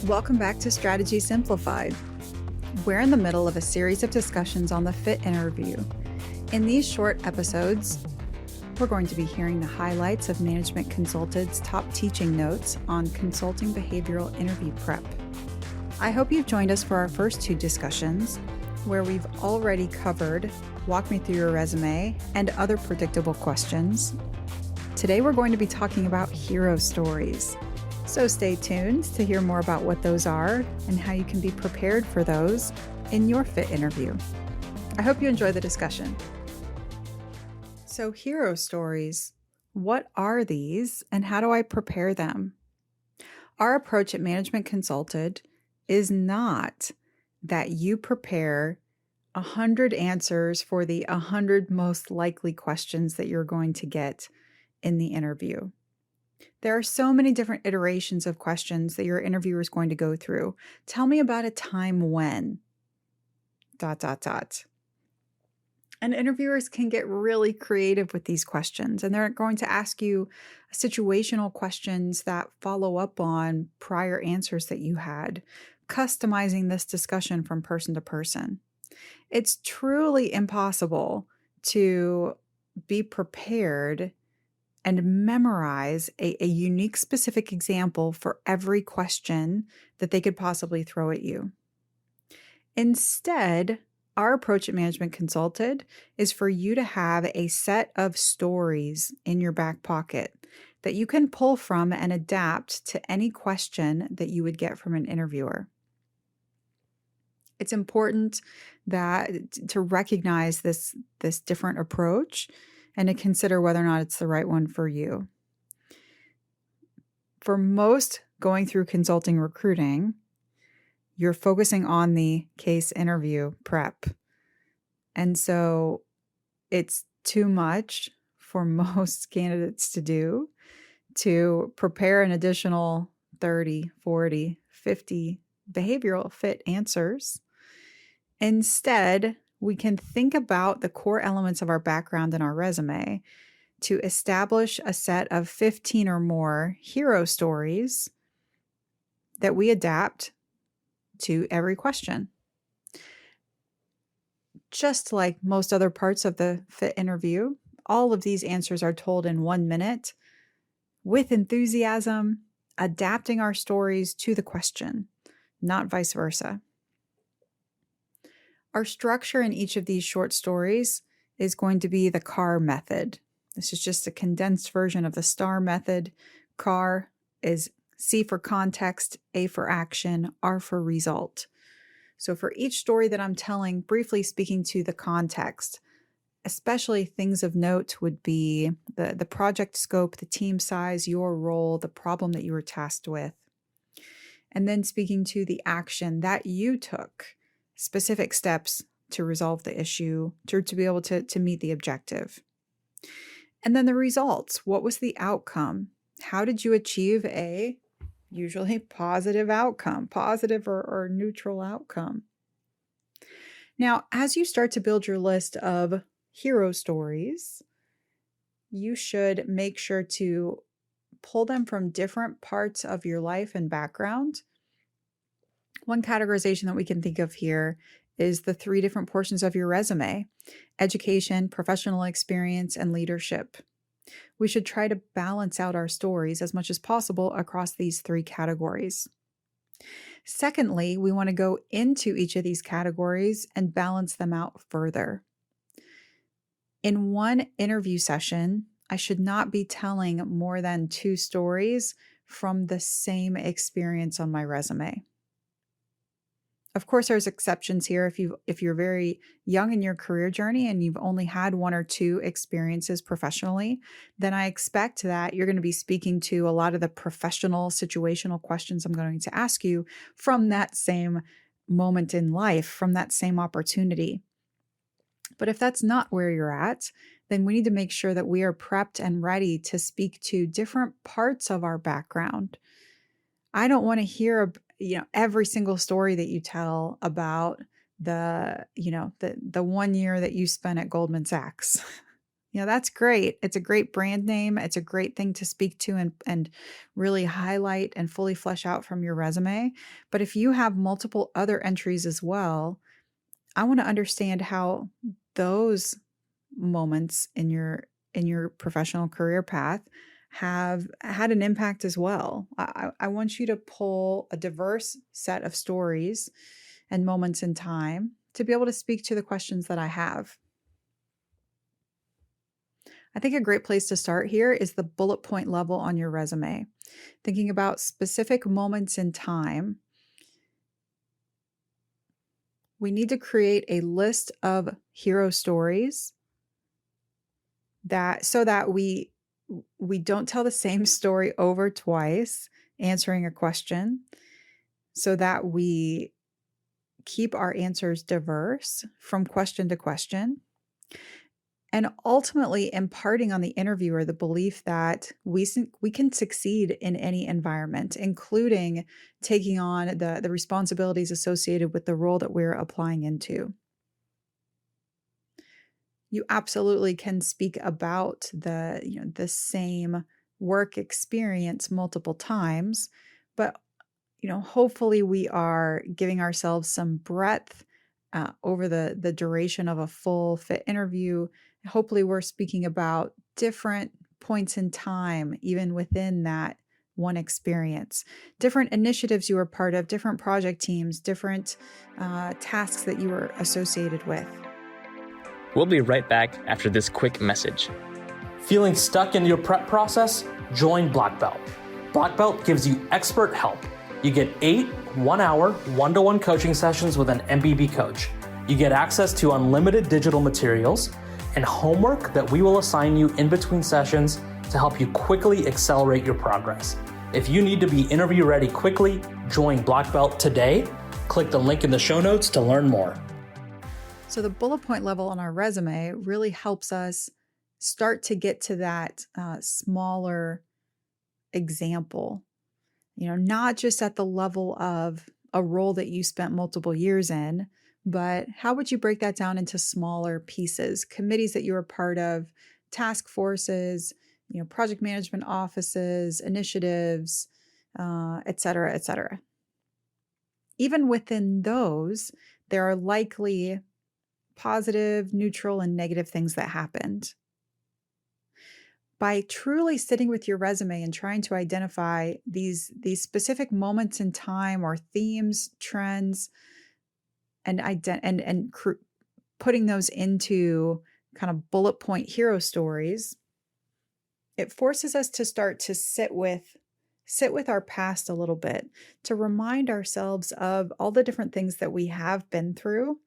Welcome back to Strategy Simplified. We're in the middle of a series of discussions on the fit interview. In these short episodes, we're going to be hearing the highlights of Management Consulted's top teaching notes on consulting behavioral interview prep. I hope you've joined us for our first two discussions, where we've already covered walk me through your resume and other predictable questions. Today we're going to be talking about hero stories. So stay tuned to hear more about what those are and how you can be prepared for those in your fit interview. I hope you enjoy the discussion. So hero stories, what are these and how do I prepare them? Our approach at Management Consulted is not that you prepare 100 answers for the 100 most likely questions that you're going to get in the interview. There are so many different iterations of questions that your interviewer is going to go through. Tell me about a time when, ... And interviewers can get really creative with these questions, and they're going to ask you situational questions that follow up on prior answers that you had, customizing this discussion from person to person. It's truly impossible to be prepared and memorize a unique specific example for every question that they could possibly throw at you. Instead, our approach at Management Consulted is for you to have a set of stories in your back pocket that you can pull from and adapt to any question that you would get from an interviewer. It's important to recognize this different approach and to consider whether or not it's the right one for you. For most going through consulting recruiting, you're focusing on the case interview prep. And so it's too much for most candidates to do to prepare an additional 30, 40, 50 behavioral fit answers. Instead, we can think about the core elements of our background and our resume to establish a set of 15 or more hero stories that we adapt to every question. Just like most other parts of the fit interview, all of these answers are told in 1 minute with enthusiasm, adapting our stories to the question, not vice versa. Our structure in each of these short stories is going to be the CAR method. This is just a condensed version of the STAR method. CAR is C for context, A for action, R for result. So for each story that I'm telling, briefly speaking to the context, especially things of note would be the project scope, the team size, your role, the problem that you were tasked with. And then speaking to the action that you took, specific steps to resolve the issue, to be able to meet the objective. And then the results. What was the outcome? How did you achieve a usually positive outcome, positive or neutral outcome? Now, as you start to build your list of hero stories, you should make sure to pull them from different parts of your life and background. One categorization that we can think of here is the 3 different portions of your resume: education, professional experience, and leadership. We should try to balance out our stories as much as possible across these 3 categories. Secondly, we want to go into each of these categories and balance them out further. In one interview session, I should not be telling more than 2 stories from the same experience on my resume. Of course, there's exceptions here. If you're very young in your career journey and you've only had 1 or 2 experiences professionally, then I expect that you're going to be speaking to a lot of the professional situational questions I'm going to ask you from that same moment in life, from that same opportunity. But if that's not where you're at, then we need to make sure that we are prepped and ready to speak to different parts of our background. I don't want to hear every single story that you tell about the 1 year that you spent at Goldman Sachs. That's great. It's a great brand name. It's a great thing to speak to and really highlight and fully flesh out from your resume. But if you have multiple other entries as well, I want to understand how those moments in your professional career path have had an impact as well. I want you to pull a diverse set of stories and moments in time to be able to speak to the questions that I have. I think a great place to start here is the bullet point level on your resume. Thinking about specific moments in time, we need to create a list of hero stories so that we don't tell the same story over twice, answering a question, so that we keep our answers diverse from question to question. And ultimately imparting on the interviewer the belief that we can succeed in any environment, including taking on the responsibilities associated with the role that we're applying into. You absolutely can speak about the same work experience multiple times, but hopefully we are giving ourselves some breadth over the duration of a full fit interview. Hopefully we're speaking about different points in time, even within that one experience, different initiatives you were part of, different project teams, different tasks that you were associated with. We'll be right back after this quick message. Feeling stuck in your prep process? Join Black Belt. Black Belt gives you expert help. You get 8 one-hour, one-to-one coaching sessions with an MBB coach. You get access to unlimited digital materials and homework that we will assign you in between sessions to help you quickly accelerate your progress. If you need to be interview ready quickly, join Black Belt today. Click the link in the show notes to learn more. So the bullet point level on our resume really helps us start to get to that smaller example, not just at the level of a role that you spent multiple years in, but how would you break that down into smaller pieces, committees that you were part of, task forces, project management offices, initiatives, et cetera, et cetera. Even within those, there are likely positive, neutral, and negative things that happened. By truly sitting with your resume and trying to identify these specific moments in time or themes, trends, and putting those into kind of bullet point hero stories, it forces us to start to sit with our past a little bit, to remind ourselves of all the different things that we have been through,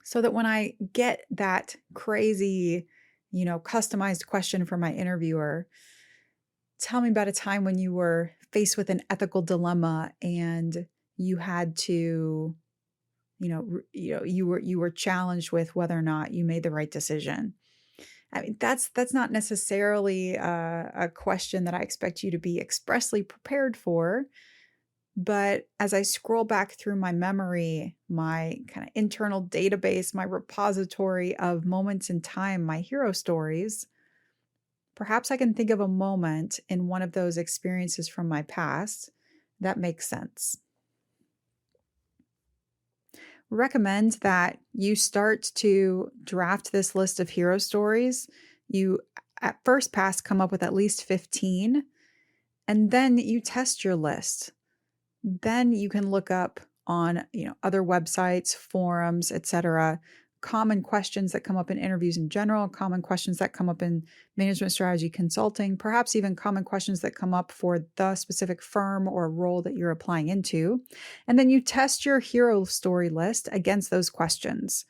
so that when I get that crazy, customized question from my interviewer, tell me about a time when you were faced with an ethical dilemma and you had to, you were challenged with whether or not you made the right decision. I mean, that's not necessarily a question that I expect you to be expressly prepared for. But as I scroll back through my memory, my kind of internal database, my repository of moments in time, my hero stories, perhaps I can think of a moment in one of those experiences from my past that makes sense. Recommend that you start to draft this list of hero stories. You, at first pass, come up with at least 15, and then you test your list. Then you can look up on other websites, forums, etc., common questions that come up in interviews in general, common questions that come up in management strategy consulting, perhaps even common questions that come up for the specific firm or role that you're applying into. And then you test your hero story list against those questions.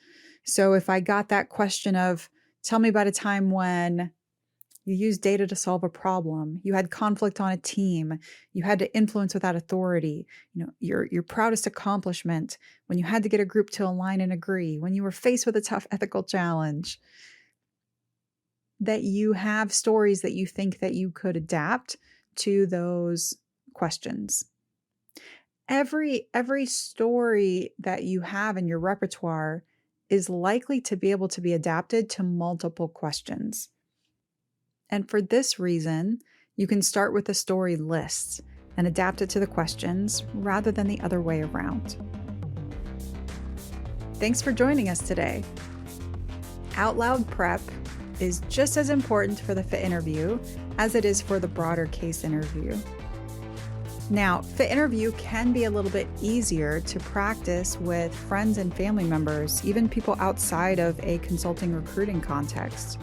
So if I got that question of, tell me about a time when you used data to solve a problem, you had conflict on a team, you had to influence without authority, your proudest accomplishment, when you had to get a group to align and agree, when you were faced with a tough ethical challenge, that you have stories that you think that you could adapt to those questions. Every story that you have in your repertoire is likely to be able to be adapted to multiple questions. And for this reason, you can start with a story list and adapt it to the questions rather than the other way around. Thanks for joining us today. Out loud prep is just as important for the fit interview as it is for the broader case interview. Now, fit interview can be a little bit easier to practice with friends and family members, even people outside of a consulting recruiting context.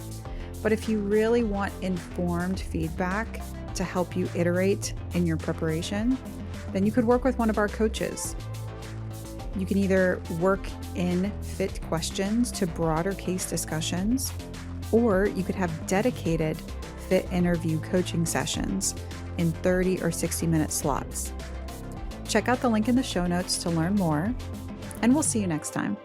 But if you really want informed feedback to help you iterate in your preparation, then you could work with one of our coaches. You can either work in fit questions to broader case discussions, or you could have dedicated fit interview coaching sessions in 30 or 60-minute slots. Check out the link in the show notes to learn more, and we'll see you next time.